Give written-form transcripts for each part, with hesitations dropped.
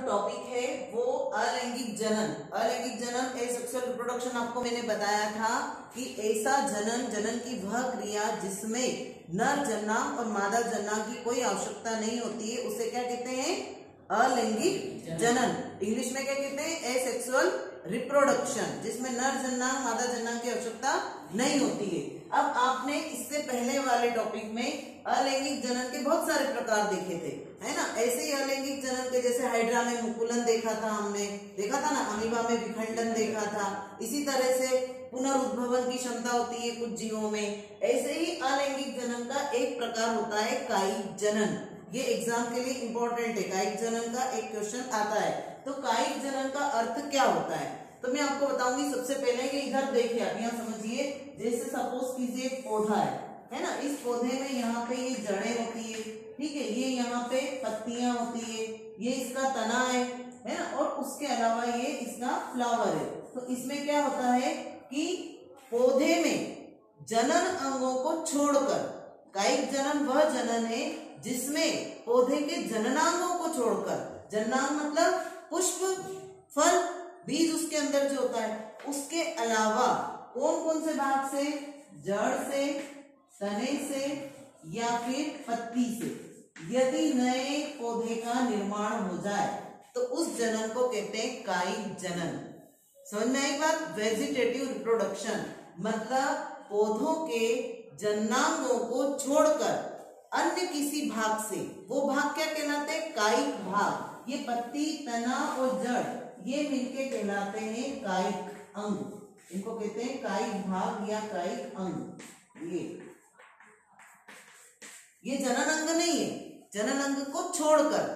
Topic है वो अलैंगिक जनन। अलैंगिक जनन ए सेक्सुअल रिप्रोडक्शन आपको मैंने बताया था कि ऐसा जनन की वह क्रिया जिसमें नर जन्नांग और मादा जन्नांग की कोई आवश्यकता नहीं होती है, उसे क्या कहते हैं? अलैंगिक जनन। इंग्लिश में क्या कहते हैं? ए सेक्सुअल रिप्रोडक्शन, जिसमें नर जन्नांग मादा जन्नांग की आवश्यकता नहीं होती है। अब आपने इससे पहले वाले टॉपिक में अलैंगिक जनन के बहुत सारे प्रकार देखे थे, है ना। ऐसे ही अलैंगिक जनन के जैसे हाइड्रा में मुकुलन देखा था, हमने देखा था ना, अमीबा में विखंडन देखा था। इसी तरह से पुनरुद्भवन की क्षमता होती है कुछ जीवों में। ऐसे ही अलैंगिक जनन का एक प्रकार होता है कायिक जनन। ये एग्जाम के लिए इंपॉर्टेंट है, कायिक जनन का एक क्वेश्चन आता है। तो कायिक जनन का अर्थ क्या होता है तो मैं आपको बताऊंगी। सबसे पहले ये इधर देखिए, आप यहाँ समझिए। जैसे सपोज कीजिए एक पौधा है ना, इस पौधे में यहाँ पे ये जड़ें होती है, ठीक है, ये यहाँ पे पत्तियां होती है, ये इसका तना है ना, और उसके अलावा ये इसका फ्लावर है। तो इसमें क्या होता है कि पौधे में जनन अंगों को छोड़कर, कायिक जनन वह जनन है जिसमें पौधे के जननांगों को छोड़कर, जननांग मतलब पुष्प, फल, बीज उसके अंदर जो होता है, उसके अलावा कौन कौन से भाग से? जड़ से, तने से या फिर पत्ती से यदि नए पौधे का निर्माण हो जाए तो उस जनन को कहते हैं कायिक जनन। समझ में आई बात? वेजिटेटिव रिप्रोडक्शन मतलब पौधों के जननांगों को छोड़कर अन्य किसी भाग से, वो भाग क्या कहलाते हैं? कायिक भाग। ये पत्ती, तना और जड़ ये मिलके कहलाते हैं कायिक अंग। इनको कहते हैं कायिक भाग या कायिक अंग। ये जनन अंग नहीं है। जनन अंग को छोड़कर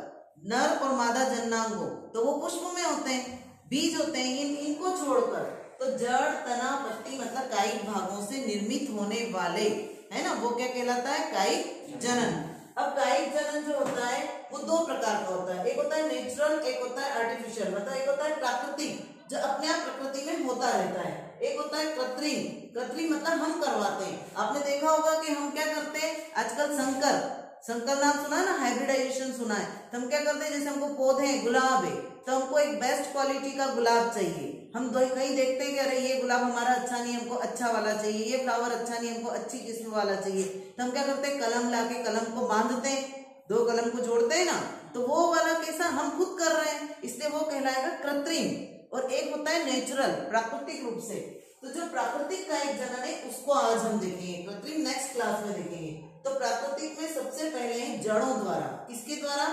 नर और मादा जन्नांगों, तो वो पुष्प में होते हैं, बीज होते हैं, इनको छोड़कर तो जड़, तना, पत्ती मतलब कायिक भागों से निर्मित होने वाले, है ना, वो क्या कहलाता है? कायिक जनन। अब कायिक जनन जो होता है वो दो प्रकार का होता है। एक होता है नेचुरल, एक होता है आर्टिफिशियल, मतलब एक होता है प्राकृतिक जो अपने आप प्रकृति में होता रहता है। एक होता है कृत्रिम। कृत्रिम मतलब हम करवाते हैं। आपने देखा होगा कि हम क्या करते हैं आजकल, संकर नाम सुना है ना, हाइब्रिडाइजेशन सुना है। तो हम क्या करते हैं, जैसे हमको पौधे हैं, गुलाब है, तो हमको एक बेस्ट क्वालिटी का गुलाब चाहिए। हम कहीं देखते हैं कि अरे ये गुलाब हमारा अच्छा नहीं, हमको अच्छा वाला चाहिए, ये फ्लावर अच्छा नहीं, हमको अच्छी किस्म वाला चाहिए। तो हम क्या करते हैं, कलम लाके कलम को बांधते हैं, दो कलम को जोड़ते हैं ना, तो वो वाला कैसा हम खुद कर रहे हैं, इसलिए वो कहलाएगा कृत्रिम। और एक होता है नेचुरल, प्राकृतिक रूप से। तो जो प्राकृतिक कायिक जनन है उसको आज हम देखेंगे, कृत्रिम नेक्स्ट क्लास में देखेंगे। तो प्राकृतिक में सबसे पहले है जड़ों द्वारा। किसके द्वारा?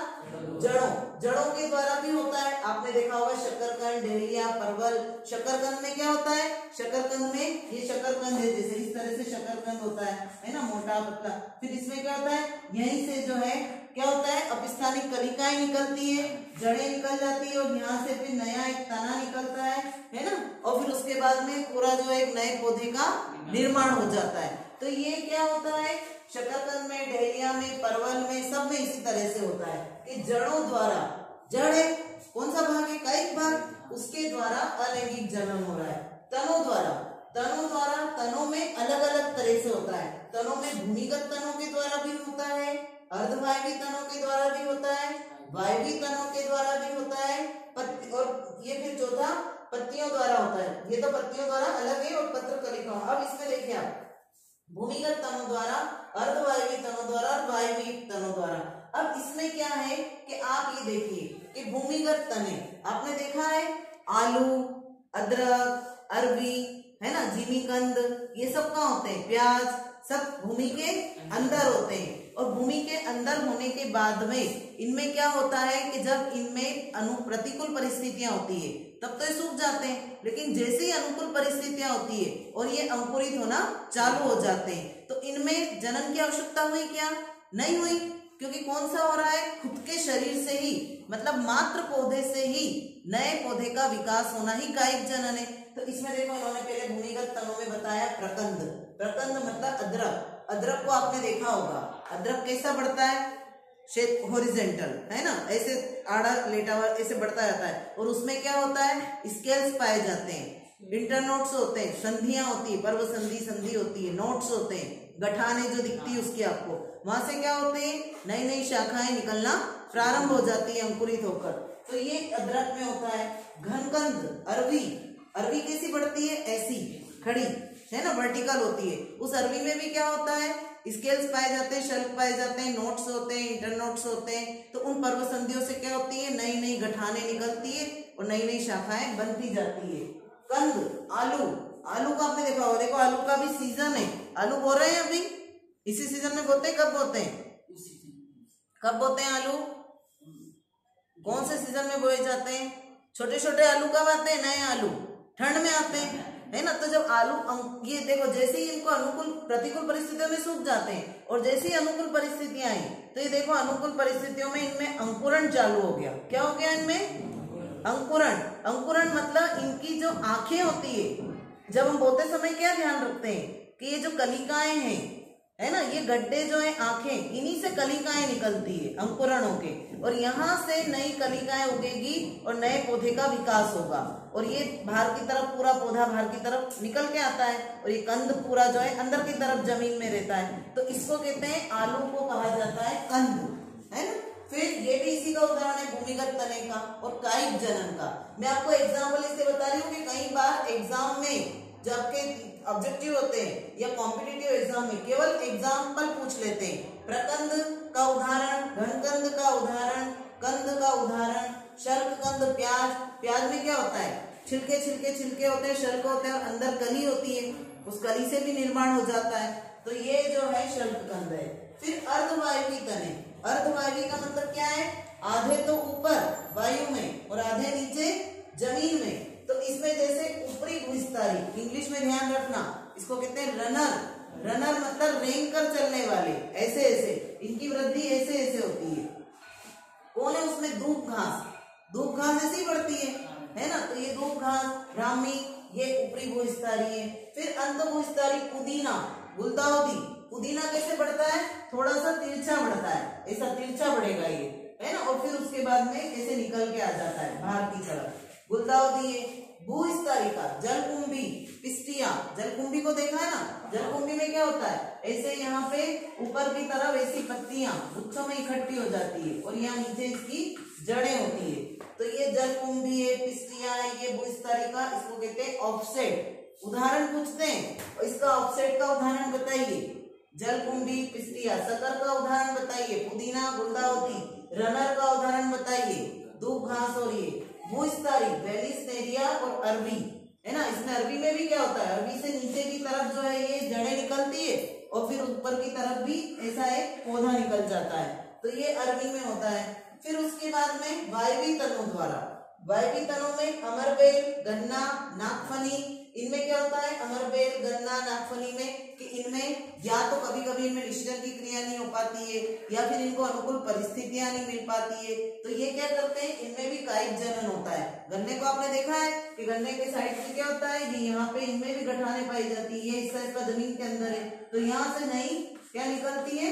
जड़ों के द्वारा भी होता है। आपने देखा होगा शकरकंद, डहेलिया, परवल। शकरकंद में क्या होता है? शकरकंद में ये शकरकंद है, जैसे इस तरह से शकरकंद होता है ना, मोटा पतला। फिर इसमें क्या होता है, यहीं से जो है क्या होता है, अपस्थानिक कलिकाएं निकलती है, जड़ें निकल जाती है, और यहाँ से फिर नया एक तना निकलता है ना, और फिर उसके बाद में पूरा जो एक नए पौधे का निर्माण हो जाता है। तो ये क्या होता है, शकरकंद में, डहेलिया में, परवल में, सब में इसी तरह से होता है कि जड़ों द्वारा, जड़ है कौन सा भाग है? कायिक भाग, उसके द्वारा अलैंगिक जनन हो रहा है। तनों द्वारा, तनों में अलग अलग तरह से होता है। तनों में भूमिगत तनों के द्वारा भी होता है, अर्धवायवी तनों के द्वारा भी होता है, वायवी तनों के द्वारा भी होता है, और ये फिर चौथा पत्तियों द्वारा होता है। ये तो पत्तियों द्वारा अलग है, और पत्र कलिकाओं। अब इसमें देखिए आप, भूमिगत तनों द्वारा, अर्धवायवी तनों द्वारा और वायवी तनों द्वारा। अब इसमें क्या है कि आप ये देखिए कि भूमिगत तने आपने देखा है, आलू, अदरक, अरबी, है ना, जिमीकंद, ये सब कहाँ होते हैं? प्याज, सब भूमि के अंदर होते हैं। और भूमि के अंदर होने के बाद में इनमें क्या होता है कि जब इनमें प्रतिकूल परिस्थितियां होती है तब तो ये सूख जाते हैं, लेकिन जैसे ही अनुकूल परिस्थितियां होती है और ये अंकुरित होना चालू हो जाते हैं, तो इनमें जनन की आवश्यकता हुई क्या? नहीं हुई, क्योंकि कौन सा हो रहा है? खुद के शरीर से ही, मतलब मात्र पौधे से ही नए पौधे का विकास होना ही कायिक जनन है। तो इसमें देखो, उन्होंने पहले भूमिगत तनों में बताया प्रकंद। प्रकंद मतलब अदरक। अदरक को आपने देखा होगा, अदरक कैसा बढ़ता है? शेप हॉरिजेंटल, है ना, ऐसे आड़ा लेटा हुआ ऐसे बढ़ता जाता है। और उसमें क्या होता है? स्केल्स पाए जाते हैं, इंटरनोड्स होते हैं, संधियां होती है, पर्व संधि, संधि होती है, नोट्स होते हैं, गठाने जो दिखती है उसकी आपको, वहां से क्या होते हैं? नई नई शाखाएं निकलना प्रारंभ हो जाती है अंकुरित होकर। तो ये अदरक में होता है। घनकंद अरवी, अरवी कैसी बढ़ती है, ऐसी खड़ी है ना, वर्टिकल होती है। उस अरवी में भी क्या होता है, स्केल्स पाए जाते हैं, शल्क पाए जाते हैं, नोट्स होते हैं, इंटरनोट्स होते हैं। तो उन पर्व संधियों से क्या होती है, नई नई गठाने निकलती है और नई नई शाखाएं बनती जाती है। कंद आलू, आलू का आपने देखा होगा, देखो आलू का भी सीजन है, आलू बो रहे हैं अभी, इसी सीजन में बोते हैं। कब बोते हैं, कब बोते हैं आलू, कौन से सीजन में बोए जाते हैं? छोटे छोटे आलू कब आते हैं, नए आलू ठंड में आते हैं, है ना। तो जब आलू ये देखो, जैसे ही इनको अनुकूल प्रतिकूल परिस्थितियों में सूख जाते हैं और जैसे ही अनुकूल परिस्थितियां आई, तो ये देखो अनुकूल परिस्थितियों में इनमें अंकुरण चालू हो गया। क्या हो गया इनमें, अंकुरण। अंकुरण मतलब इनकी जो आंखें होती है, जब हम बोते समय क्या ध्यान रखते हैं कि ये जो कलिकाएं हैं, है ना, ये गड्ढे जो है आंखें, इन्हीं से कलिकाएं निकलती है अंकुरण होके, और यहाँ से नई कलिकाएं उगेगी और नए पौधे का विकास होगा। और ये बाहर की तरफ, पूरा पौधा बाहर की तरफ निकल के आता है, और ये कंद पूरा जो है अंदर की तरफ जमीन में रहता है। तो इसको कहते हैं, आलू को कहा जाता है कंद, है ना। फिर ये भी इसी का उदाहरण है, भूमिगत तने का और कायिक जनन का। मैं आपको एग्जाम्पल इससे बता रही हूँ कि कई बार एग्जाम में जब आपके ऑब्जेक्टिव होते हैं या कॉम्पिटिटिव एग्जाम में केवल एग्जाम्पल पूछ लेते हैं। प्रकंद का उदाहरण, घनकंद का उदाहरण, कंद का उदाहरण, शल्ककंद प्याज, प्याज में क्या होता है, छिलके छिलके छिलके होते हैं, शल्क होते हैं और अंदर कली होती है, उस कली से भी निर्माण हो जाता है। तो ये जो है शल्ककंद है। फिर अर्धवायवी तने, अर्धवायवी का मतलब क्या है, आधे तो ऊपर वायु में और आधे नीचे जमीन में। तो इसमें जैसे ऊपरी भूविस्तारी, इंग्लिश में ध्यान रखना, इसको कहते हैं रनर। रनर मतलब रेंग कर चलने वाले, ऐसे ऐसे इनकी वृद्धि ऐसे ऐसे होती है। कौन है उसमें, दूब घास, दूब घास ऐसी बढ़ती है ना। तो ये दूब घास, ब्राह्मी, ये ऊपरी भूविस्तारी है। फिर अंत भूविस्तारी पुदीना, गुलदाउदी, पुदीना कैसे बढ़ता है, थोड़ा सा तिरछा बढ़ता है, ऐसा तिरछा बढ़ेगा ये, है ना। और फिर उसके बाद में कैसे निकल के आ जाता है बाहर की तरफ, गुलदाउदी है। भूविस्तारिका, जलकुंभी, पिस्टिया, जलकुंभी को देखा है ना, जलकुंभी में क्या होता है, ऐसे यहाँ पे ऊपर की तरफ ऐसी पत्तियां गुच्छों में इकट्ठी हो जाती है और यहाँ नीचे इसकी जड़ें होती है। तो ये जलकुंभी है, पिस्टिया है, ये भूविस्तारिका, इसको कहते हैं ऑफसेट। उदाहरण पूछते हैं और इसका ऑफसेट का उदाहरण बताइए, जलकुंभी, पिस्टिया। सकर का उदाहरण बताइए, पुदीना, गुलदाउदी। रनर का उदाहरण बताइए, दूब घास। और ये भूविस्तारी, वेलिस्नेरिया और अरबी, है ना। इसमें अरबी में भी क्या होता है, अरबी से नीचे की तरफ जो है ये जड़ें निकलती है और फिर ऊपर की तरफ भी ऐसा एक पौधा निकल जाता है। तो ये अरबी में होता है। फिर उसके बाद में वायवी तनों द्वारा, वायवी तनों में अमरबेल, गन्ना, नागफनी, इनमें क्या होता है, अमरबेल, गन्ना, नागफनी में कि इनमें या तो कभी कभी इनमें निषेचन की क्रिया नहीं हो पाती है या फिर इनको अनुकूल परिस्थितियां नहीं मिल पाती है। तो ये क्या करते हैं, इनमें भी कायिक जनन होता है। गन्ने को आपने देखा है कि गन्ने के साइड में क्या होता है, ये यहाँ पे इनमें भी गठाने पाई जाती है, ये हिस्सा इसका जमीन के अंदर है। तो यहाँ से नई क्या निकलती है,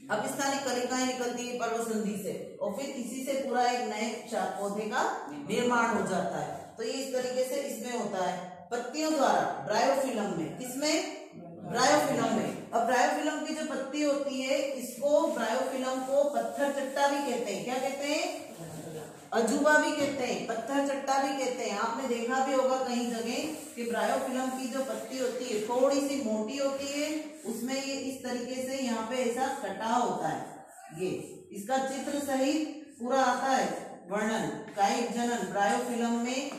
अपिस्थानिक कलिकाएं निकलती है पर्व संधि से, और फिर इसी से पूरा एक नए पौधे का निर्माण हो जाता है। तो ये इस तरीके से इसमें होता है। पत्तियों द्वारा ब्रायोफिलम में, किसमें, ब्रायोफिलम में। अब ब्रायोफिलम की जो पत्ती होती है, इसको ब्रायोफिलम को पत्थर चट्टा भी कहते हैं। क्या कहते हैं, अजूबा भी कहते हैं, पत्थर चट्टा भी कहते हैं। आपने देखा भी होगा कई जगह कि ब्रायोफिलम की जो पत्ती होती है थोड़ी सी मोटी होती है, उसमें ये इस तरीके से यहाँ पे ऐसा कटाव होता है। ये इसका चित्र सहित पूरा आता है वर्णन, कायिक जनन ब्रायोफिलम में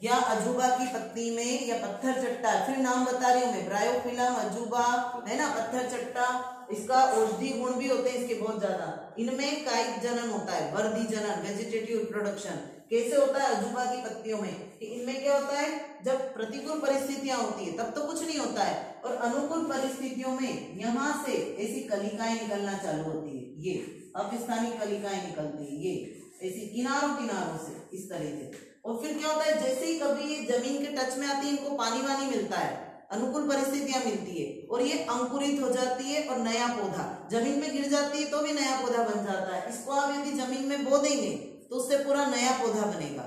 या अजूबा की पत्ती में या पत्थर चट्टा। फिर नाम बता रही हूँ मैं, ब्रायोफिलम, अजूबा, है ना, पत्थर चट्टा। इसका औषधि गुण भी होते हैं इसके बहुत ज्यादा। इनमें कायिक जनन होता है, वर्धी जनन, वेजिटेटिव रिप्रोडक्शन। कैसे होता है अजूबा की पत्तियों में, कि इनमें क्या होता है, जब प्रतिकूल परिस्थितियां होती है तब तो कुछ नहीं होता है, और अनुकूल परिस्थितियों में यहाँ से ऐसी कलिकाएं निकलना चालू होती है। ये अपिस्थानिक कलिकाएं निकलती है, ये ऐसी किनारों किनारों से इस तरह से। और फिर क्या होता है, जैसे ही कभी ये जमीन के टच में आती है, इनको पानी वानी मिलता है, अनुकूल परिस्थितियां मिलती है और ये अंकुरित हो जाती है और नया पौधा जमीन में गिर जाती है तो भी नया पौधा बन जाता है। इसको आप यदि जमीन में बो देंगे तो उससे पूरा नया पौधा बनेगा।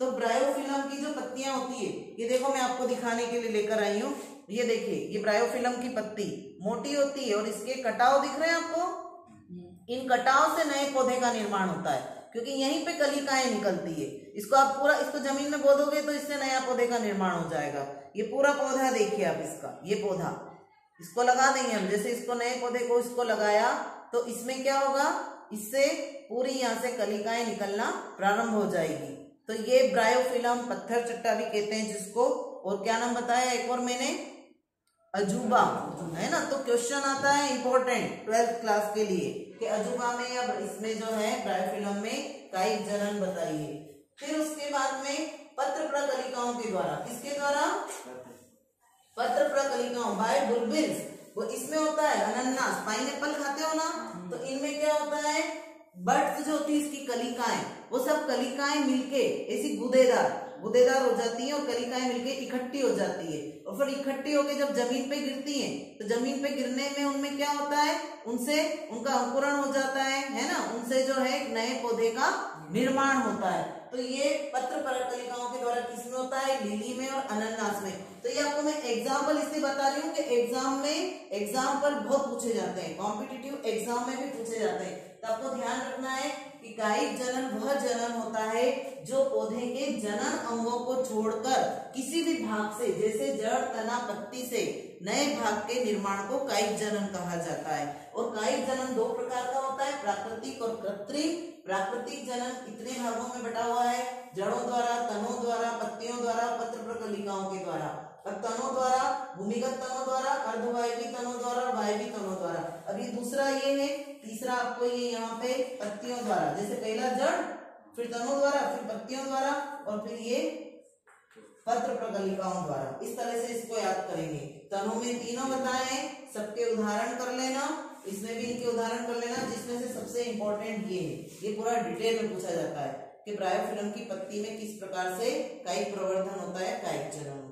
तो ब्रायोफिलम की जो पत्तियां होती है, ये देखो मैं आपको दिखाने के लिए लेकर आई हूँ। ये देखिए, ये ब्रायोफिलम की पत्ती मोटी होती है और इसके कटाव दिख रहे हैं आपको, इन कटाव से नए पौधे का निर्माण होता है, क्योंकि यहीं पे कलिकाएं निकलती है। इसको आप पूरा इसको जमीन में बो दोगे तो इससे नया पौधे का निर्माण हो जाएगा। ये पूरा पौधा देखिए आप, इसका ये पौधा, इसको लगा देंगे हम। जैसे इसको नए पौधे को इसको लगाया तो इसमें क्या होगा, इससे पूरी यहाँ से कलिकाएं निकलना प्रारंभ हो जाएगी। तो ये ब्रायोफिलम, पत्थर चट्टा भी कहते हैं जिसको। और क्या नाम बताया एक और मैंने, अजूबा, है ना। तो क्वेश्चन आता है इंपॉर्टेंट 12th क्लास के लिए कि अजूबा में या इसमें जो है ब्रायोफिलम में कायिक जनन बताइए। फिर उसके बाद में पत्र प्रकलिकाओं के द्वारा, किसके द्वारा, पत्र प्रकलिकाओं बाय बुलबिल्स। वो इसमें होता है अनन्नास, पाइनएप्पल खाते हो ना, तो इनमें क्या होता है, बड्स जो होती है इसकी कलिकाएं, वो सब कलिकाएं मिलके ऐसी गुदेदार हो जाती है और कलिकाएं मिलके इकट्ठी हो जाती है। और फिर इकट्ठी होके जब जमीन पे गिरती हैं तो जमीन पे गिरने में उनमें क्या होता है, उनसे उनका अंकुरण हो जाता है ना। उनसे जो है नए पौधे का निर्माण होता है। तो ये पत्र प्रकलिकाओं के द्वारा किसमें होता है, लिली में और अनन्नास में। तो ये आपको मैं एग्जाम्पल इसलिए बता रही हूँ कि एग्जाम्पल बहुत पूछे जाते हैं, कॉम्पिटिटिव एग्जाम में भी पूछे जाते हैं। तो आपको ध्यान रखना है कि कायिक जनन वह जनन होता है जो पौधे के जनन अंगों को छोड़कर किसी भी भाग से, जैसे जड़, तना, पत्ती से नए भाग के निर्माण को कायिक जनन कहा जाता है। और कायिक जनन दो प्रकार का होता है, प्राकृतिक और कृत्रिम। प्राकृतिक जनन इतने भागों में बटा हुआ है, जड़ों द्वारा, तनों द्वारा, पत्तियों द्वारा, पत्र प्रकलिकाओं के द्वारा। और तनों द्वारा, भूमिगत तनों द्वारा, अर्धवायवी तनों द्वारा और वायवी तनों द्वारा। अब ये दूसरा ये है, तीसरा आपको ये यहाँ पे पत्तियों द्वारा, जैसे पहला जड़, फिर तनों द्वारा, फिर पत्तियों द्वारा और फिर ये पत्र प्रकलिकाओं द्वारा। इस तरह से इसको याद करेंगे। तनों में तीनों बताए हैं, सबके उदाहरण कर लेना, इसमें भी इनके उदाहरण कर लेना, जिसमें से सबसे इंपॉर्टेंट ये है। ये पूरा डिटेल में पूछा जाता है कि ब्रायोफिलम की पत्ती में किस प्रकार से कायिक प्रवर्धन होता है, कायिक जनन।